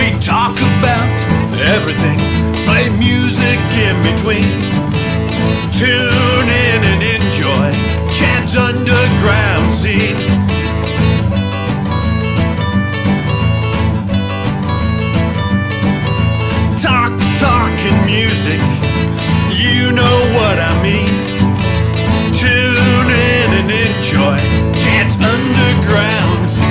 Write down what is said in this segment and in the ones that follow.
We talk about everything, play music in between. Tune in and enjoy Chad's underground scene. Talking music, you know what I mean. Tune in and enjoy Chad's underground scene.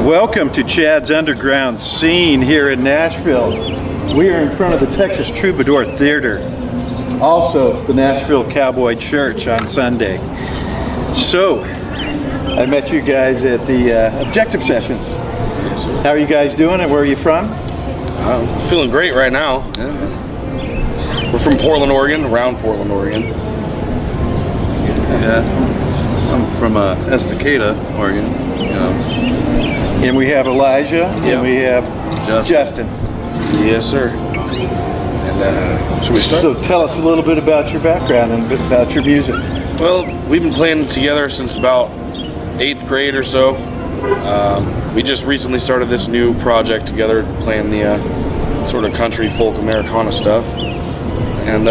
Welcome to Chad's Underground Scene here in Nashville. We are in front of the Texas Troubadour Theater, also the Nashville Cowboy Church on Sunday. So, I met you guys at the Objective Sessions. How are you guys doing and where are you from? I'm feeling great right now. Yeah. We're from Portland, Oregon, around Portland, Oregon. Yeah, I'm from Estacada, Oregon. And we have Elijah, and we have Justin. Yes, sir. And should we start? So tell us a little bit about your background and a bit about your music. Well, we've been playing together since about 8th grade or so. We just recently started this new project together, playing the sort of country folk Americana stuff, and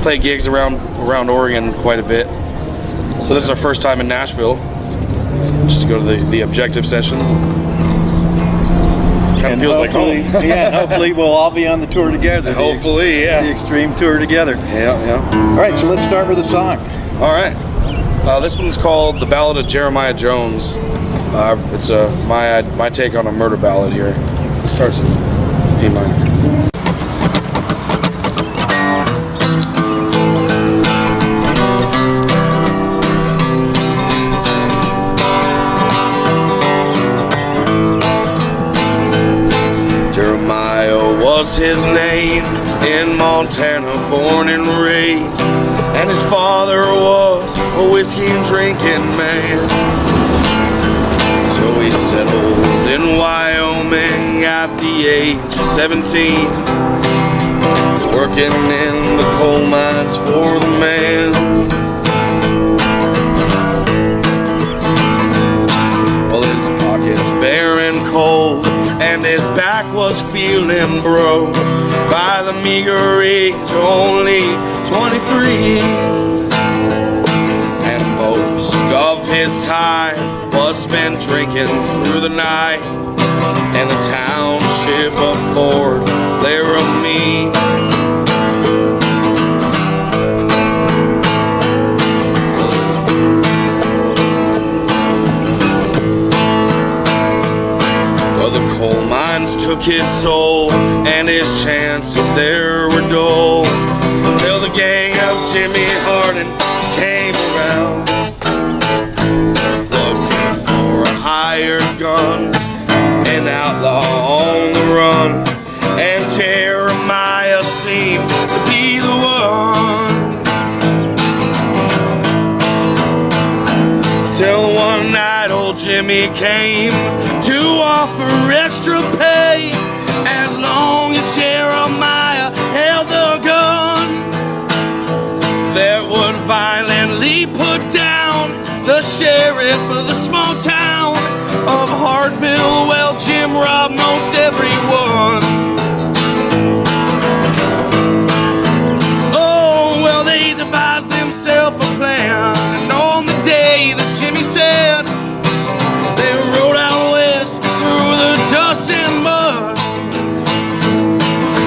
play gigs around Oregon quite a bit. So this is our first time in Nashville, just to go to the Objective Sessions. Kind of feels like home. Yeah, hopefully we'll all be on the tour together. Hopefully, yeah. The Extreme Tour together. Yeah. All right, so let's start with a song. All right. This one's called "The Ballad of Jeremiah Jones." It's my take on a murder ballad here. It starts in A minor. Was his name, in Montana born and raised, and his father was a whiskey and drinking man. So he settled in Wyoming at the age of 17, working in the coal mines for the man. Well, his pockets bare and cold, and his back was feeling broke by the meager age of only 23. And most of his time was spent drinking through the night in the township of Fort Laramie. Coal mines took his soul, and his chances there were dull, until the gang of Jimmy Hardin came around, looking for a hired gun, an outlaw on the run, and Jeremiah seemed to be the one. Till one night old Jimmy came to offer extra pay as long as Jeremiah held the gun that would violently put down the sheriff of the small town of Hartville. Well, Jim robbed most everyone. Oh, well, they devised themselves a plan, and on the day that Jimmy said, they rode out west through the dust and mud.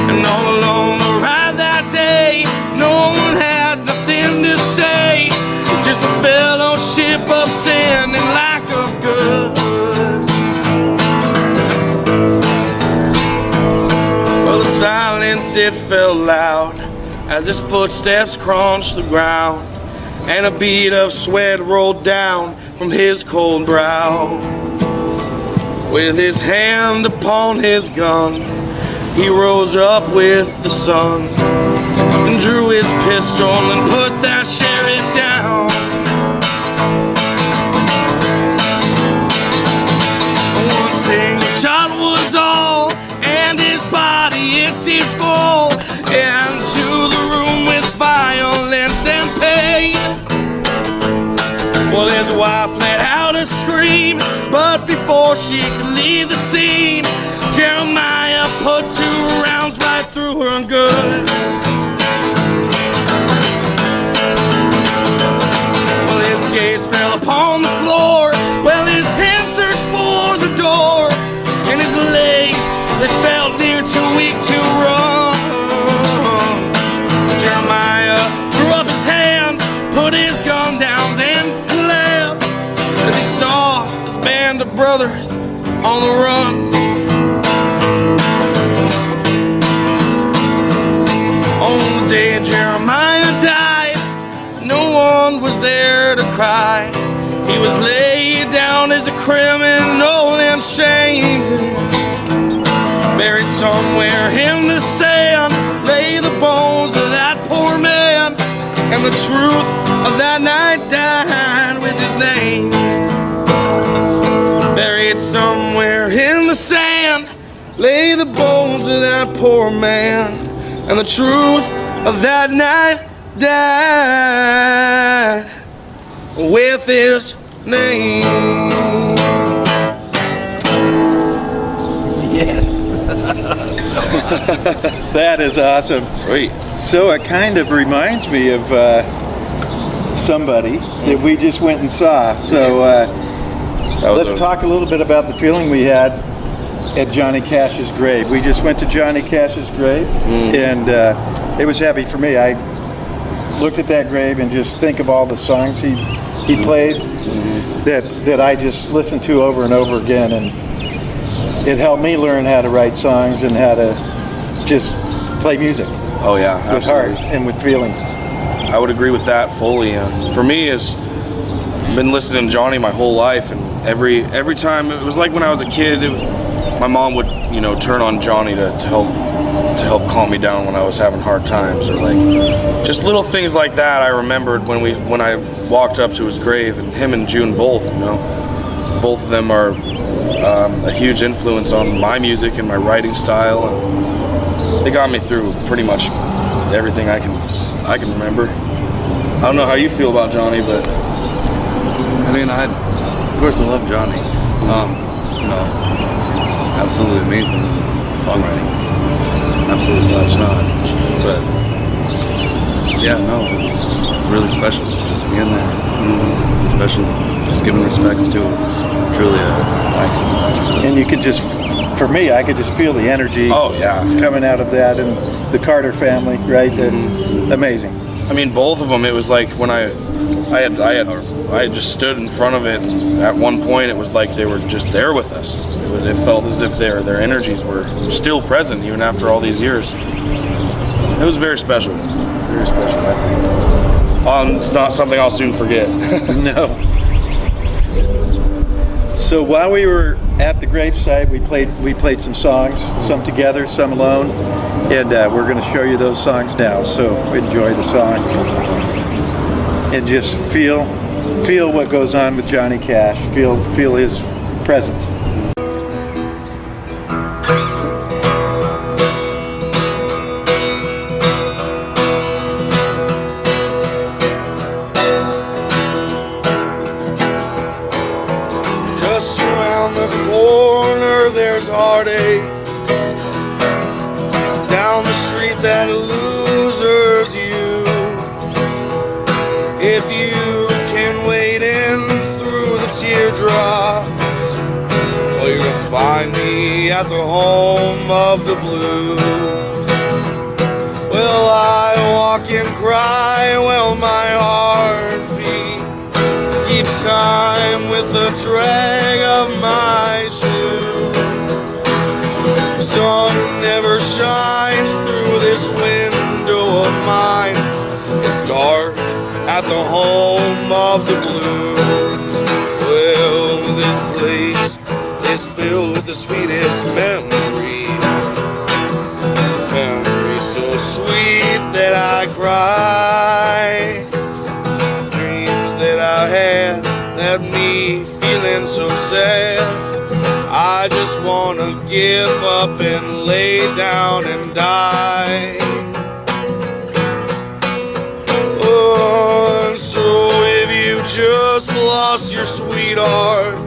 And all along the ride that day, no one had nothing to say, just the fellowship of sin and lack of good. Well, the silence, it fell loud as his footsteps crunched the ground, and a bead of sweat rolled down from his cold brow. With his hand upon his gun, he rose up with the sun and drew his pistol and put that sheriff down. One But before she could leave the scene, Jeremiah put 2 rounds right through her good. Well, his gaze fell upon the floor. Well, his hand searched for the door, and his legs, they felt near too weak to run. Jeremiah threw up his hands, put his gun down, and laughed as he saw his band of brothers on the run. On the day Jeremiah died, no one was there to cry. He was laid down as a criminal and shamed. Buried somewhere in the sand lay the bones of that poor man, and the truth of that night died with his name. Buried somewhere in the sand lay the bones of that poor man, and the truth of that night died with his name. Yes. That is awesome. Sweet. So it kind of reminds me of somebody that we just went and saw. So let's talk a little bit about the feeling we had at Johnny Cash's grave. We just went to Johnny Cash's grave, and it was heavy for me. I looked at that grave and just think of all the songs he played that I just listened to over and over again, and it helped me learn how to write songs and how to just play music. Oh yeah, with absolutely. heart and with feeling. I would agree with that fully. For me, I've been listening to Johnny my whole life, and every time it was like when I was a kid, my mom would turn on Johnny to help calm me down when I was having hard times, or like just little things like that. I remembered when I walked up to his grave, and him and June both of them are a huge influence on my music and my writing style, and they got me through pretty much everything I can remember. I don't know how you feel about Johnny, but I mean, of course I love Johnny. He's absolutely amazing. Songwriting is absolutely top-notch. But yeah, no, it's really special just being there. Especially just giving respects to truly And you could just, for me, I could just feel the energy coming out of that, and the Carter family, right? Amazing. I mean, both of them. It was like when I had just stood in front of it, and at one point it was like they were just there with us. It felt as if their energies were still present even after all these years. So it was very special. Very special, I think. It's not something I'll soon forget. No. So while we were at the gravesite, we played some songs, some together, some alone, and we're going to show you those songs now. So enjoy the songs and just feel what goes on with Johnny Cash. Feel his presence. Just around the corner there's heartache. Down the street that losers use. If you can wade in through the teardrops, well, you're gonna find me at the home of the blues. Well, I walk and cry while my heartbeat keeps time with the drag of my shoes. The sun never shines through this window of mine. It's dark at the home of the blues. Well, this place is filled with the sweetest memories. Memories so sweet that I cry. Dreams that I had left me feeling so sad. I just wanna give up and lay down and die. Oh, so if you just lost your sweetheart,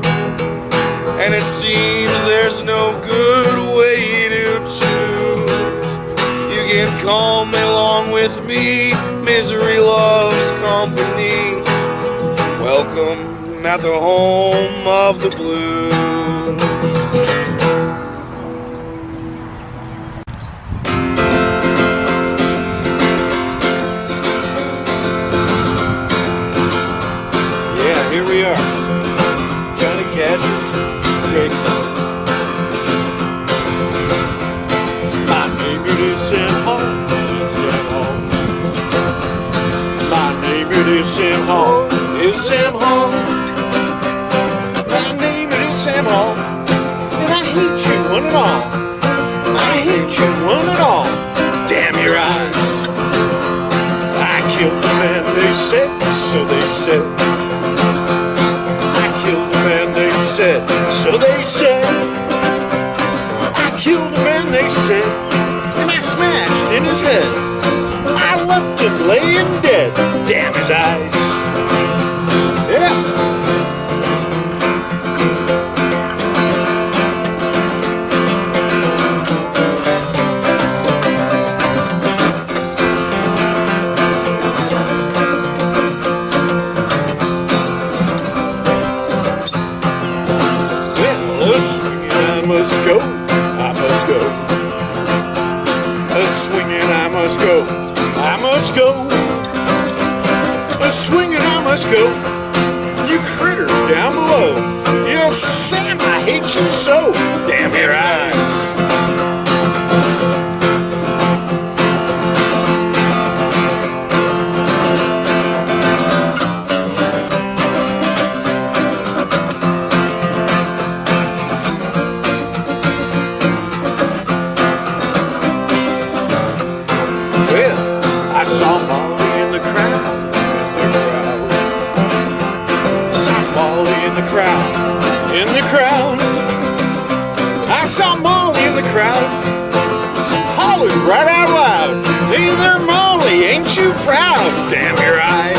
it seems there's no good way to choose. You can come along with me, misery loves company. Welcome at the home of the blues. Yeah, here we are. Johnny Cash, great song. My name is Sam Hall. Sam Hall. My name is Sam Hall. Is Sam Hall. My name is Sam Hall. And I hate you one and all. I hate you one and all. Damn your eyes. I killed the man, they said, so they said. I killed the man, they said, so they said. I killed the man, they said, and I smashed in his head. I left him laying dead. Damn his eyes. Yeah. I must go, I must go. A swinging I must go, I must go. A swinging I must go. You critter down below. You Sam, I hate you so. Damn your eyes. I saw Molly in the crowd, Saw Molly in the crowd, in the crowd. I saw Molly in the crowd, hollered right out loud. Hey there, Molly, ain't you proud? Damn your eyes.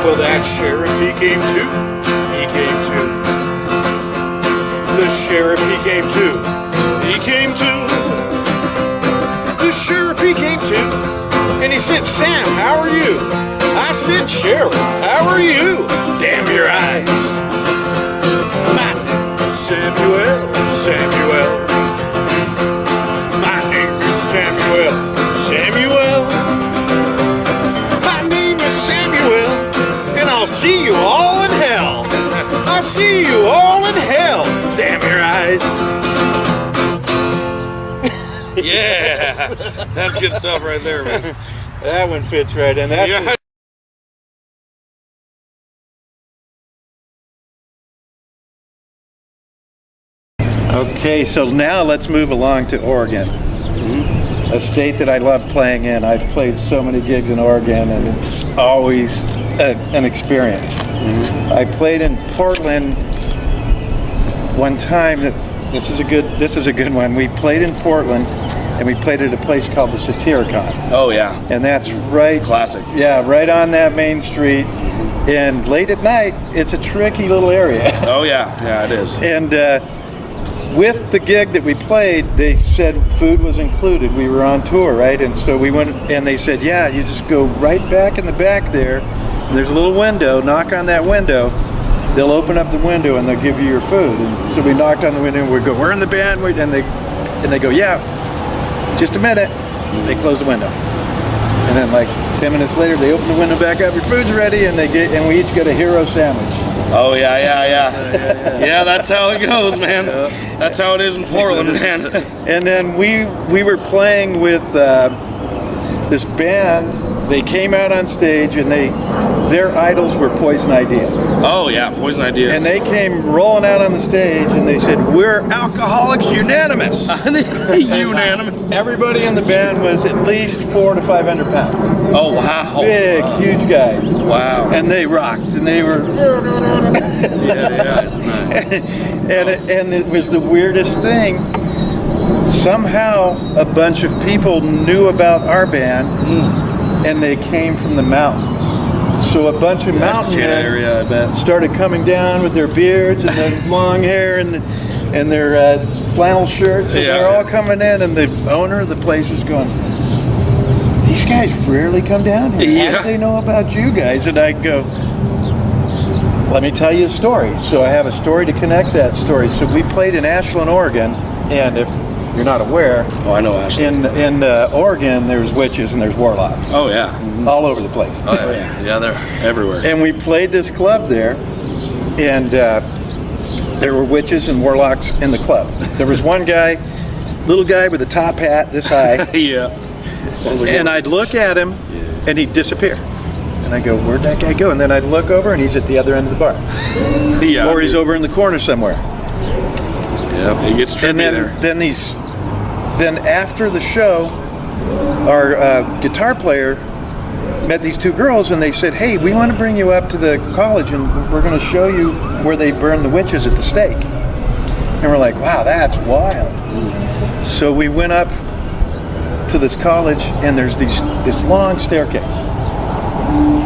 Well, that sheriff, he came too. He came too. The sheriff, he came too. He came too. The sheriff, he came too. And he said, Sam, how are you? I said, Sheriff, how are you? Damn your eyes. My name is Samuel, Samuel. My name is Samuel, Samuel. My name is Samuel. And I'll see you all in hell. I'll see you all in hell. Damn your eyes. Yeah, that's good stuff right there, man. That one fits right in. That's Yeah. Okay, so now let's move along to Oregon, a state that I love playing in. I've played so many gigs in Oregon, and it's always an experience. I played in Portland one time. This is a good one. We played in Portland, and we played at a place called the Satyricon, Oh yeah, and that's right. classic. Yeah, right on that main street. And late at night, it's a tricky little area. Oh yeah, yeah, it is. And with the gig that we played, they said food was included. We were on tour, right? And so we went, and they said, yeah, you just go right back in the back there, and there's a little window, knock on that window, they'll open up the window and they'll give you your food. And so we knocked on the window and we go, we're in the band, and they go, yeah, just a minute. They close the window. And then like 10 minutes later, they open the window back up, your food's ready, and we each get a hero sandwich. Oh yeah, yeah, that's how it goes, man. That's how it is in Portland, man. And then we were playing with this band. They came out on stage and they their idols were Poison Idea. Oh yeah, Poison Ideas. And they came rolling out on the stage and they said, "We're Alcoholics Unanimous." Unanimous. Everybody in the band was at least 400 to 500 pounds. Oh wow. Big, huge guys. Wow. And they rocked, and they were, Yeah, it's nice. and it was the weirdest thing. Somehow, a bunch of people knew about our band, and they came from the mountains. So a bunch of Nice mountain kid men area, I bet. started coming down with their beards and their long hair and their flannel shirts, and Yeah. they're all coming in, and the owner of the place was going, "These guys rarely come down here. How Yeah. do they know about you guys?" And I go, "Let me tell you a story." So I have a story to connect that story. So we played in Ashland, Oregon, and if you're not aware, Oh, I know Ashley. in Oregon there's witches and there's warlocks Oh yeah. all over the place. Oh, yeah. Yeah, they're everywhere. And we played this club there, and there were witches and warlocks in the club. There was one guy, little guy with a top hat this high, Yeah. Sounds like and I'd look at him, and he'd disappear. And I go, "Where'd that guy go?" And then I'd look over, and he's at the other end of the bar, yeah, or he's over in the corner somewhere. Yep. It gets trippy And there. then after the show, our guitar player met these two girls, and they said, "Hey, we want to bring you up to the college, and we're going to show you where they burn the witches at the stake." And we're like, "Wow, that's wild." So we went up to this college, and there's this long staircase,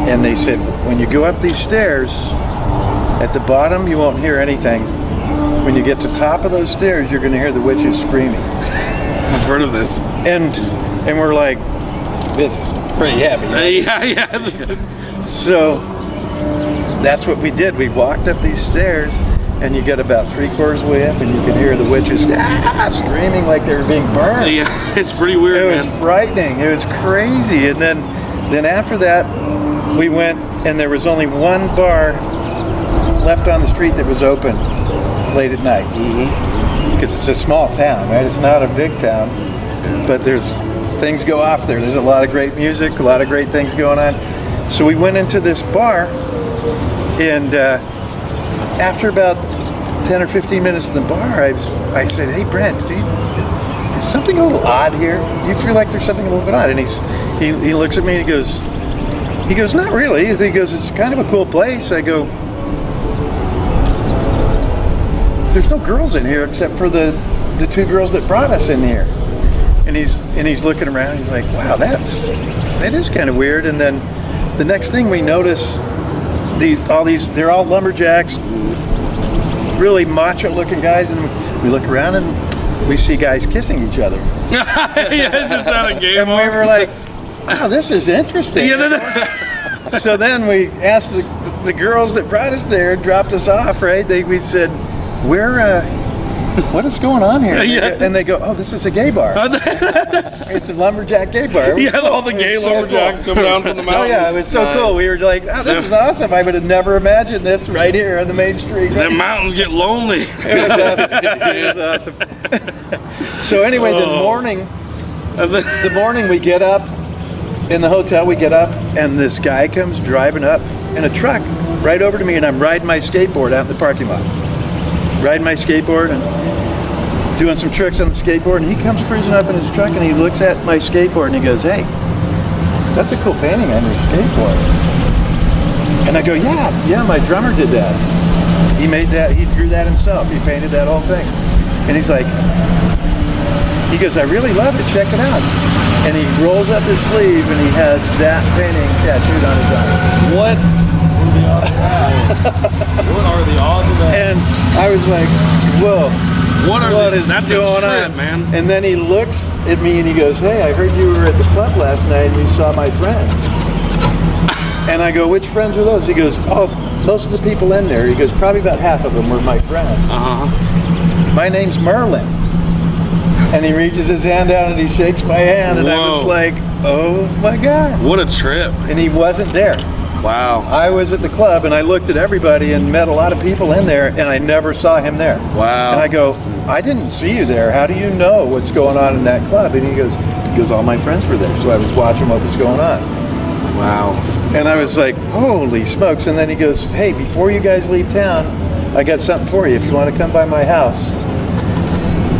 and they said, "When you go up these stairs, at the bottom you won't hear anything. When you get to the top of those stairs, you're going to hear the witches screaming." I've heard of this. And we're like, "This is pretty heavy." Yeah. So that's what we did. We walked up these stairs, and you get about 3/4 way up, and you can hear the witches screaming like they were being burned. Yeah, it's pretty weird, It was man. frightening. It was crazy. And then after that, we went, and there was only one bar left on the street that was open late at night. Because it's a small town, right? It's not a big town, but there's things go off there. There's a lot of great music, a lot of great things going on. So we went into this bar, and after about 10 or 15 minutes in the bar, I said, "Hey, Brent, is something a little odd here? Do you feel like there's something a little bit odd?" And he looks at me and he goes, "Not really." He goes, "It's kind of a cool place." I go, "There's no girls in here except for the two girls that brought us in here." And he's looking around. He's like, "Wow, that is kind of weird." And then the next thing we notice, they're all lumberjacks, really macho-looking guys, and we look around and we see guys kissing each other. Yeah, just had a game And we were like, "Wow, this is interesting." So then we asked the girls that brought us there, dropped us off, right? We said, "What is going on here?" Yeah. And they go, "Oh, this is a gay bar. It's a lumberjack gay bar." Yeah, all the gay It was so lumberjacks cool. come down from the Oh mountains. yeah, it was so cool. We were like, "Oh, this is awesome. I would have never imagined this right here on the main street." The mountains get lonely. It was awesome. It was awesome. So anyway, the morning we get up in the hotel, we get up, and this guy comes driving up in a truck right over to me, and I'm riding my skateboard out in the parking lot. Riding my skateboard and doing some tricks on the skateboard, and he comes cruising up in his truck, and he looks at my skateboard, and he goes, "Hey, that's a cool painting on your skateboard." And I go, yeah, my drummer did that. He made that, he drew that himself. He painted that whole thing. And he goes, "I really love it, check it out." And he rolls up his sleeve, and he has that painting tattooed on his arm. What? What are the odds of that? And I was like, "Whoa, what is that's going a trip, on?" man. And then he looks at me and he goes, "Hey, I heard you were at the club last night and you saw my friends." And I go, "Which friends are those?" He goes, "Oh, most of the people in there." He goes, "Probably about half of them were my friends. My name's Merlin." And he reaches his hand out and he shakes my hand, and I was Whoa. like, "Oh my God." What a trip. And he wasn't there. Wow. I was at the club and I looked at everybody and met a lot of people in there, and I never saw him there. Wow. And I go, "I didn't see you there. How do you know what's going on in that club?" And he goes, "All my friends were there, so I was watching what was going on." Wow. And I was like, holy smokes. And then he goes, hey, before you guys leave town, I got something for you if you want to come by my house.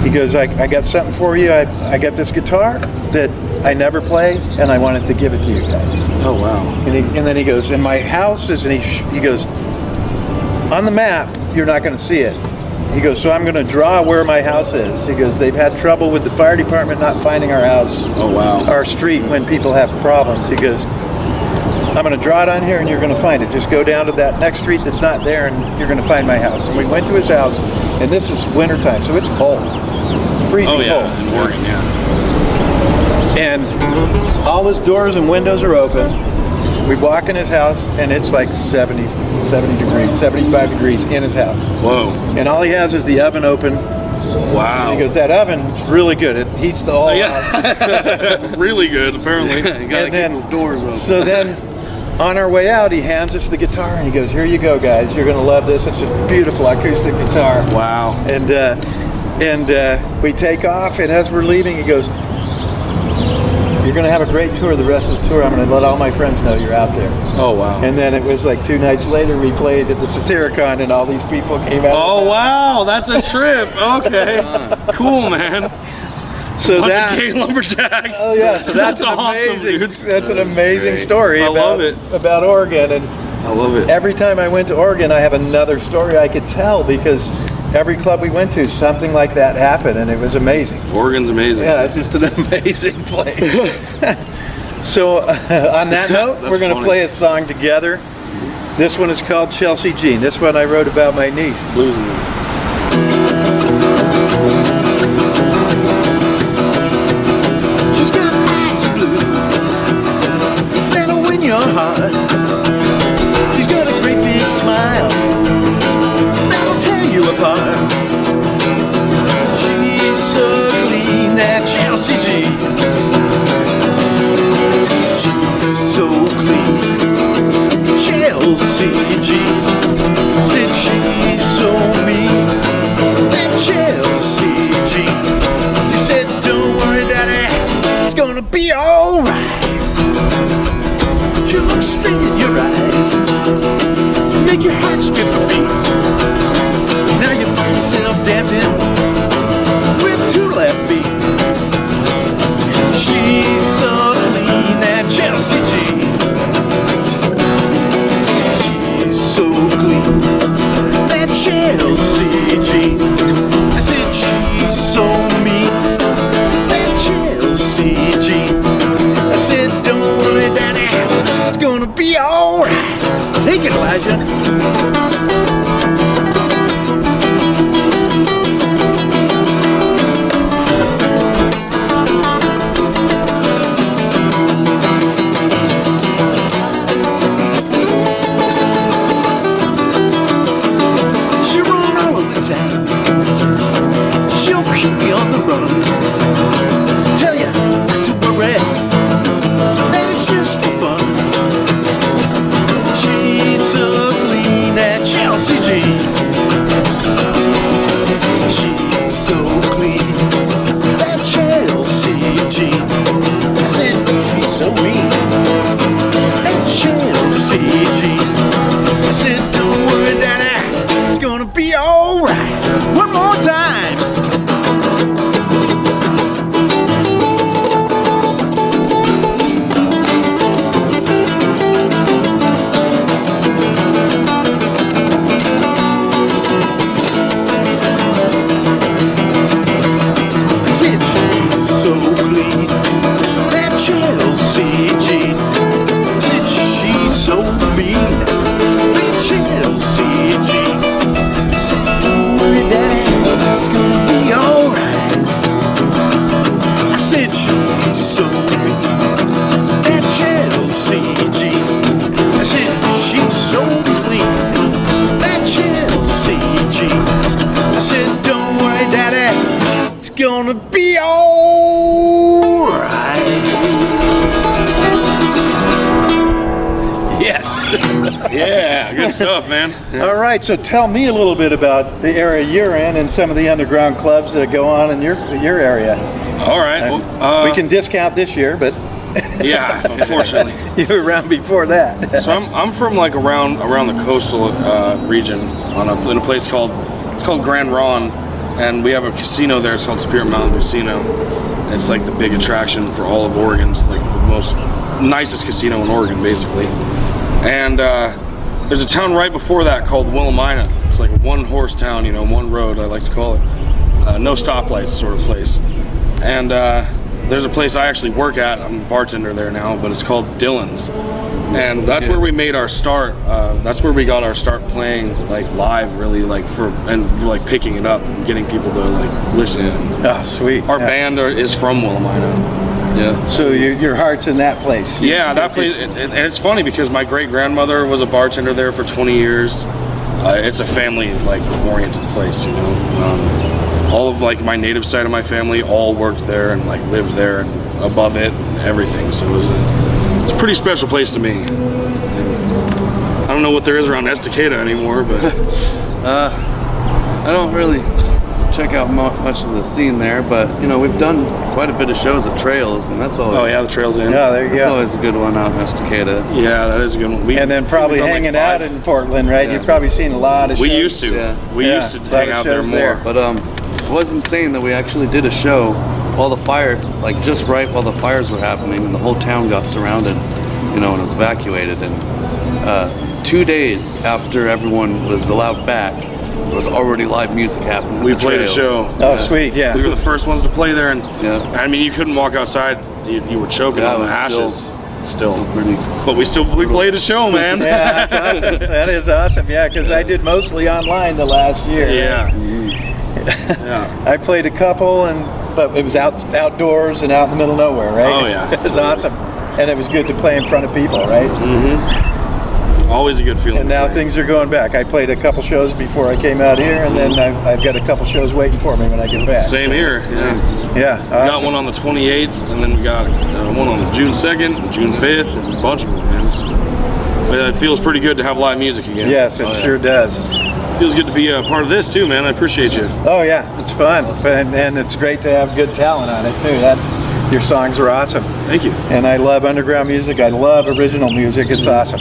He goes, I got something for you. I got this guitar that I never play, and I wanted to give it to you guys. Oh, wow. And then he goes, and my house is, and he goes, on the map, you're not going to see it. He goes, so I'm going to draw where my house is. He goes, they've had trouble with the fire department not finding our house, Oh, wow. our street when people have problems. He goes, I'm going to draw it on here and you're going to find it. Just go down to that next street that's not there and you're going to find my house. And we went to his house, and this is wintertime, so it's cold. It's freezing Oh, yeah. cold. In Oregon, yeah. And all his doors and windows are open. We walk in his house and it's like 70 degrees, 75 degrees in his house. Whoa. And all he has is the oven open. Wow. He goes, that oven's really good. It heats the whole house. Yeah. Really good, apparently. You gotta And keep then- the doors open. So then on our way out, he hands us the guitar and he goes, here you go, guys. You're going to love this. It's a beautiful acoustic guitar. Wow. And we take off, and as we're leaving, he goes, you're going to have a great tour the rest of the tour. I'm going to let all my friends know you're out there. Oh, wow. And then it was like 2 nights later, we played at the Satyricon, and all these people came out. Oh, wow. That's a trip. Okay. Cool, man. So Bunch that, of gay lumberjacks. oh yeah, so that's, an awesome, amazing, dude. that's an amazing great. story I about, love it. about Oregon. And I love it. every time I went to Oregon, I have another story I could tell, because every club we went to, something like that happened, and it was amazing. Oregon's amazing. Yeah, it's just an amazing place. So on that note, That's we're going to funny. play a song together. This one is called Chelsea Jean. This one I wrote about my niece. Losing it. She's got eyes blue that'll win your heart. She's got a great big smile that'll tear you apart. She's so clean, that Chelsea G. She's so clean, Chelsea G. Said she's so mean, that Chelsea G. She said, don't worry, Daddy, it's gonna be alright. She looks straight in your eyes, make your heart skip a beat. Now you find yourself dancing with 2 left feet. She's so clean, that Chelsea G. She's so clean, that Chelsea G. I said she's so mean, that Chelsea G. I said, don't worry, Daddy, it's gonna be alright. Take it, Elijah. She run all over town. She'll keep me on the run. Tell you not to worry, that it's just for fun. She's so clean, that Chelsea G. She's so clean, that Chelsea G. I said she's so mean, that Chelsea G. I said don't worry, Daddy, it's gonna be alright. One more time. Said she's so clean, that Chelsea G. Said she's so mean, that Chelsea G. Said don't worry, Daddy, it's gonna be alright. I said she's so mean, that Chelsea G. I said she's so clean, that Chelsea G. I said don't worry, Daddy, it's gonna be alright. Yes. Yeah, good stuff, man. All right, so tell me a little bit about the area you're in and some of the underground clubs that go on in your area. All right. Well, We can discount this year, but Yeah, unfortunately. You were around before that. So I'm from like around the coastal region in a place called Grand Ronde, and we have a casino there. It's called Spirit Mountain Casino. It's like the big attraction for all of Oregon. It's like the most nicest casino in Oregon, basically. And there's a town right before that called Willamina. It's like a one-horse town, you know, one road, I like to call it. No stoplights sort of place. And there's a place I actually work at. I'm a bartender there now, but it's called Dylan's. And that's where we made our start. That's where we got our start playing like live, really, like like picking it up and getting people to like listen. Oh, sweet. Our band is from Willamina. Yeah. So your heart's in that place. Yeah, that place, and it's funny because my great grandmother was a bartender there for 20 years. It's a family like oriented place, you know. All of like my native side of my family all worked there and like lived there and above it and everything. So it's a pretty special place to me. I don't know what there is around Estacada anymore, but I don't really check out much of the scene there, but you know, we've done quite a bit of shows at Trails, and that's always. oh yeah, the Trails in. Yeah, there you That's go. always a good one out in Estacada. Yeah, that is a good one. And then probably we've done, hanging like, out in Portland, right? Yeah. You've probably seen a lot of shows. We used to. Yeah. We Yeah, used to a lot hang of out there shows more. there. But it was insane that we actually did a show while the fire, like just right while the fires were happening, and the whole town got surrounded, you know, and was evacuated. And 2 days after everyone was allowed back, there was already live music happening. at We the played a Trails. show. Oh, sweet, yeah. We were the first ones to play there, and Yeah. I mean, you couldn't walk outside. You were choking Yeah, on it the was ashes. Still. Pretty. But we played a show, man. Yeah, that's awesome. That is awesome. Yeah, because I did mostly online the last year. Yeah. Yeah. I played a couple, but it was outdoors and out in the middle of nowhere, right? Oh, yeah. It was awesome, and it was good to play in front of people, right? Always a good feeling. And now things are going back. I played a couple shows before I came out here, and then I've got a couple shows waiting for me when I get back. Same here. Yeah. Yeah, We got awesome. one on the 28th, and then we got one on June 2nd, and June 5th, and a bunch of them, man. But it feels pretty good to have live music again. Yes, it sure does. Feels good to be a part of this too, man. I appreciate you. Oh yeah, it's fun, and it's great to have good talent on it too. Your songs are awesome, Thank you. and I love underground music. I love original music. It's awesome.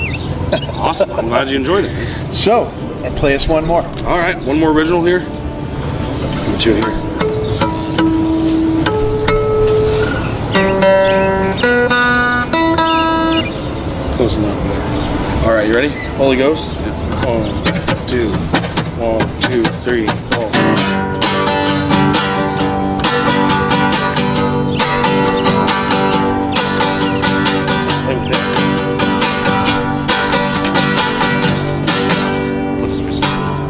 Awesome. I'm glad you enjoyed it. So, play us one more. All right, one more original here. Put you in here. Close enough there. All right, you ready? Holy Ghost. 1, 2, 1, 2, 3, 4.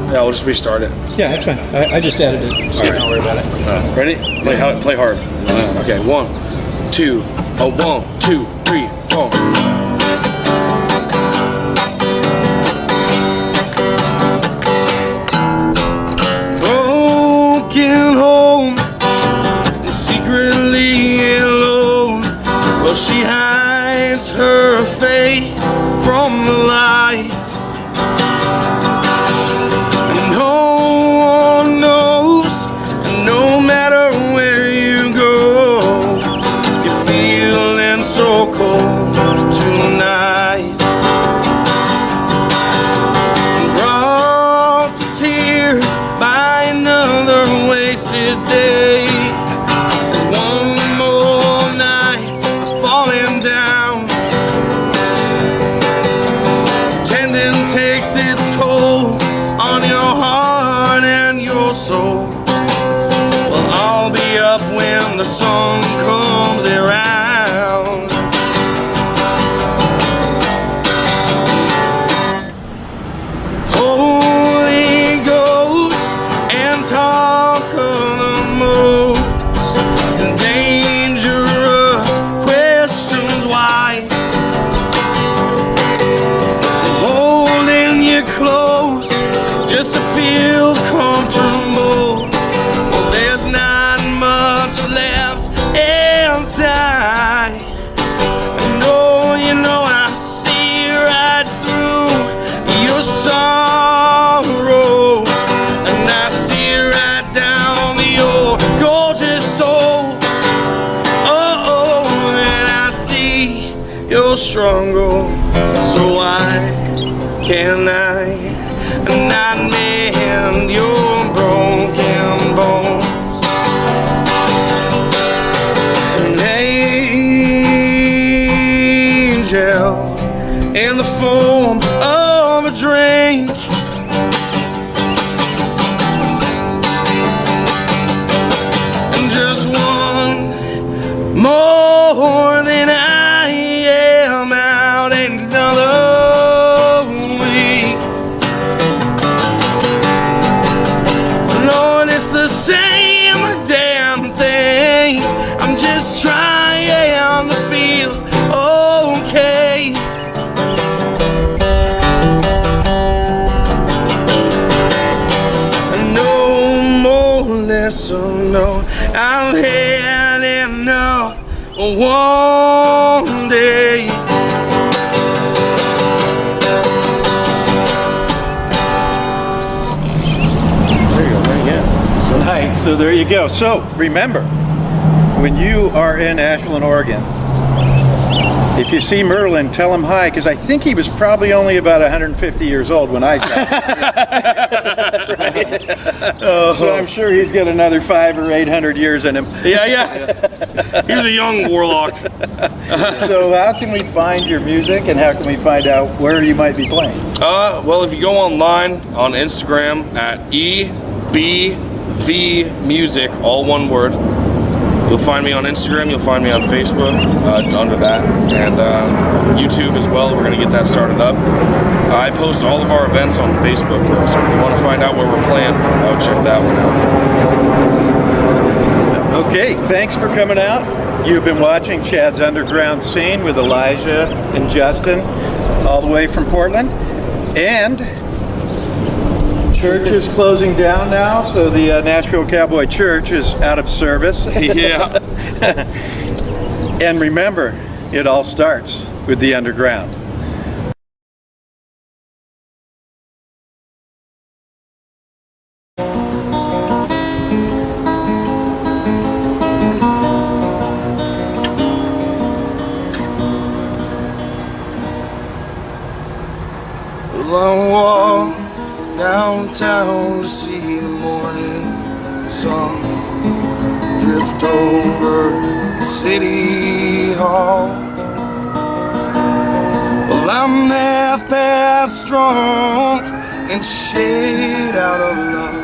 Yeah, we'll just restart it. Yeah, that's fine. I just added it. So All right. don't worry about it. Ready? Play hard. Okay, 1, 2, 1, 2, 3, 4. Broken home, secretly alone. Well, she hides her face from the light. No one knows, and no matter where you go, you're feeling so cold tonight. Brought to tears by another wasted day. There's one more night of falling down. Pretending takes its toll on your heart and your soul. Well, I'll be up when the sun comes around. Holy Ghost and talk of the most dangerous questions why. Holding you close just to feel comfortable. Well, there's not much left inside. struggle, so why can I not mend your broken bones? An angel in the form of a drink, and just one more than I am out another week. Lord, it's the same damn things. I'm just trying to feel okay. No more lesson, no, I've had enough one day. There you go, there you go. So nice. So there you go. So remember, when you are in Ashland, Oregon, if you see Merlin, tell him hi, because I think he was probably only about 150 years old when I saw him. Right? So I'm sure he's got another 500 or 800 years in him. Yeah. He was a young warlock. So how can we find your music, and how can we find out where you might be playing? Well, if you go online on Instagram at EBV Music, all one word, you'll find me on Instagram, you'll find me on Facebook under that, and YouTube as well. We're going to get that started up. I post all of our events on Facebook, so if you want to find out where we're playing, I would check that one out. Okay, thanks for coming out. You've been watching Chad's Underground Scene with Elijah and Justin, all the way from Portland. And church is closing down now, so the Nashville Cowboy Church is out of service. Yeah. And remember, it all starts with the underground. Well, I walk downtown to see the morning sun drift over City Hall. Well, I'm half past drunk and shade out of luck.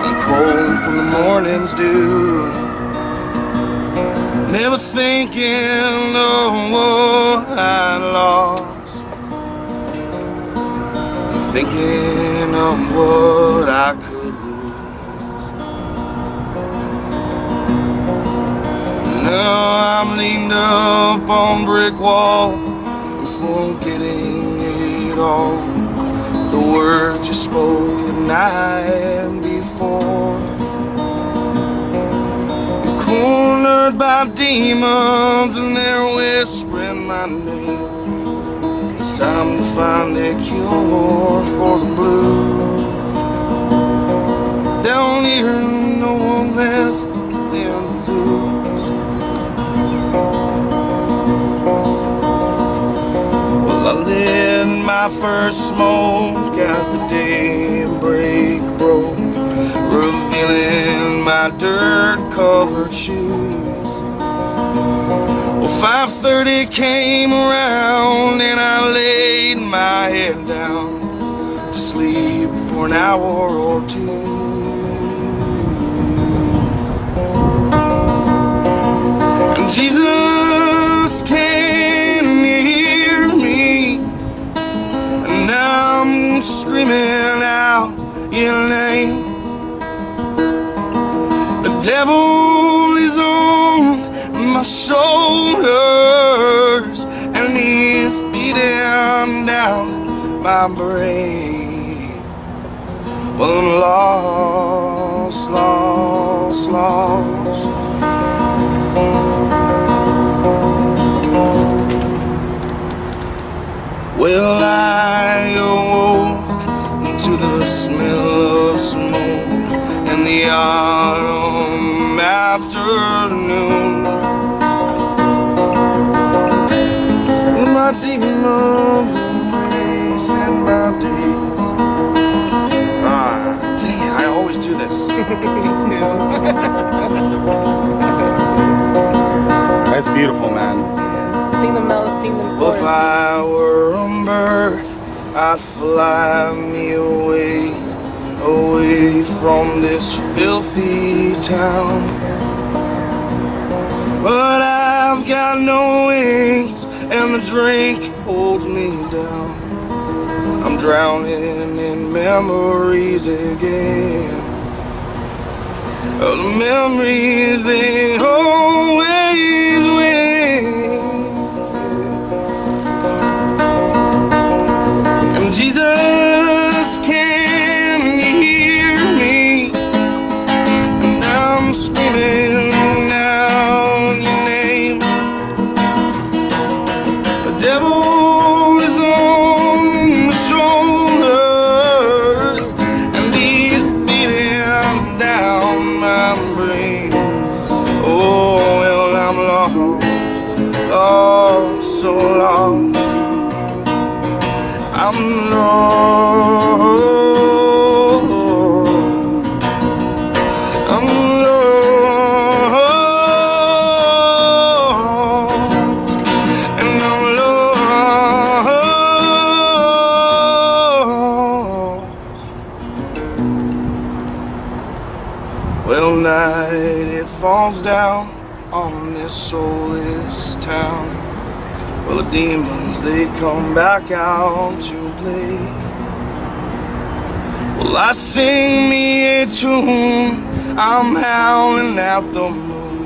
I'm cold from the morning's dew, never thinking of what I lost. Thinking of what I could lose. Now I'm leaned up on brick wall, forgetting it all. The words you spoke the night before. I'm cornered by demons and they're whispering my name. It's time to find a cure for the blues. Down here, no one less than blues. Well, I lit my first smoke as the daybreak broke, revealing my dirt-covered shoes. Well, 5:30 came around and I laid my head down to sleep for an hour or two. And Jesus can hear me, and I'm screaming out your name. The devil is on my shoulders and he's beating down my brain. Well, I'm lost, lost, lost. Well, I awoke to the smell of smoke in the autumn afternoon. That's beautiful, man. Sing the melody, sing the Well, if chorus. I were a bird, I'd fly me away, away from this filthy town. But I've got no wings, and the drink holds me down. I'm drowning in memories again. Oh, the memories, they always win. And Jesus, can you hear me? And I'm screaming out your name. The devil is on my shoulder, and he's beating down my brain. Oh, well, I'm lost, oh, so lost. I'm lost. I'm lost. And I'm lost. Well, night it falls down on this soulless town. Well, the demons, they come back out to play. Well, I sing me a tune, I'm howling at the moon.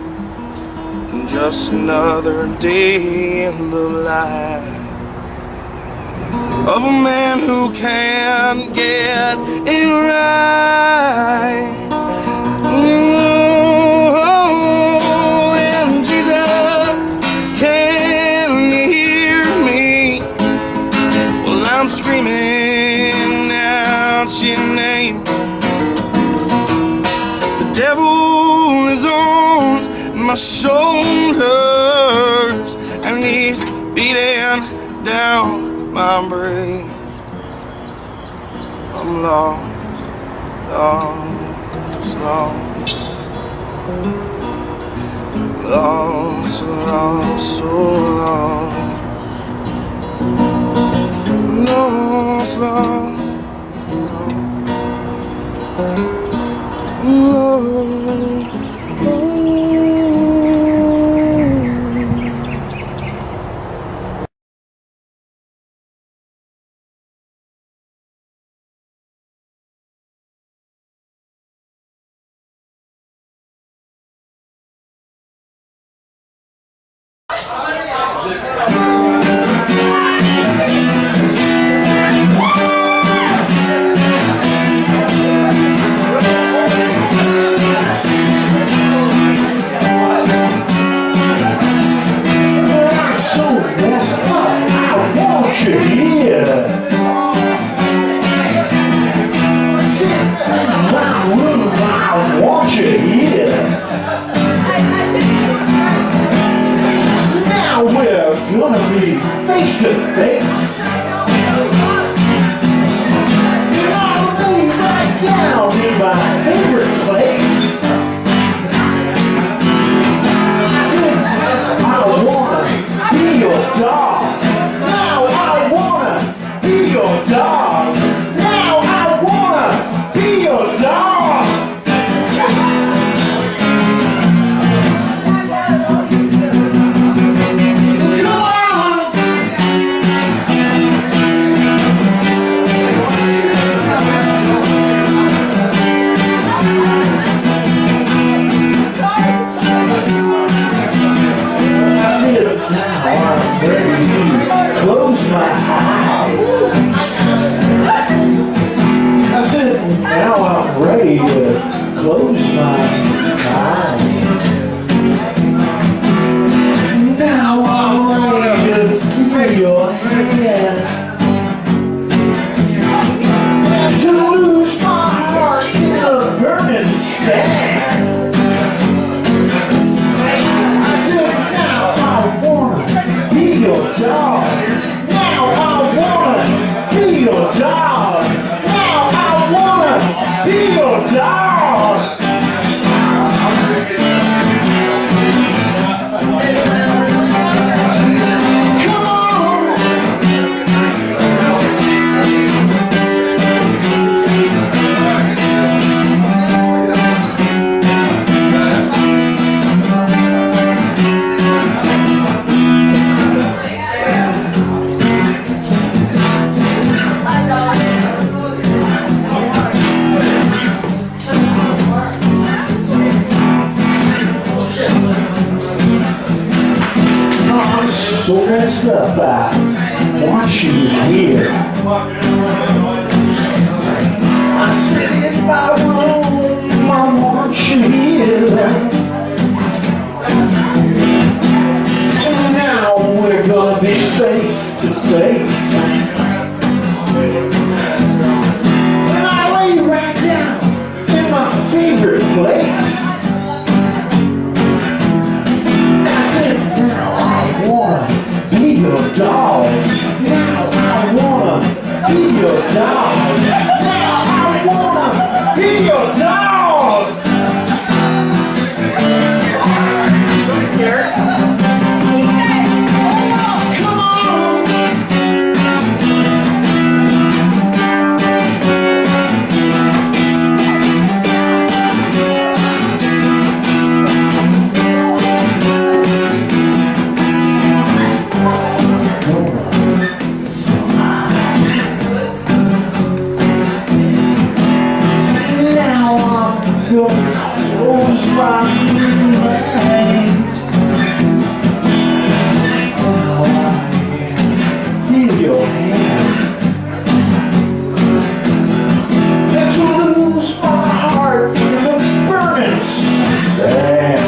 And just another day in the life of a man who can't get it right. Oh, and Jesus, can you hear me? Well, I'm screaming out your name. The devil is on my shoulders, and he's beating down my brain. I'm lost, lost, lost. Lost, lost, so lost. Lost, lost, about watching you here. I sit in my room, I want you here. And now we're gonna be face to face. And I lay right down in my favorite place. I said, now I wanna be your dog. Now I wanna be your dog. Now I wanna be your dog. Come on. Now I'm gonna close my mind. Now I feel your hand. And to lose my heart in the burning sand.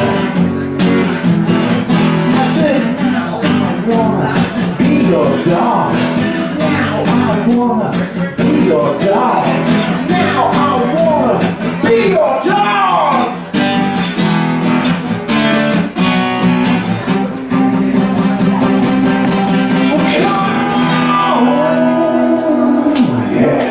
I said, now I wanna be your dog. Now I wanna be your dog. Now I wanna be your dog. Come on, yeah.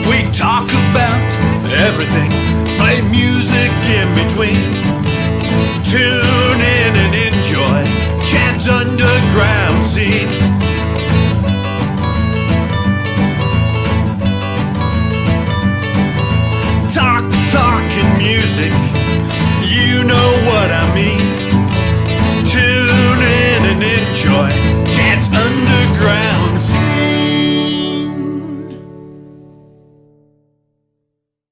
We talk about everything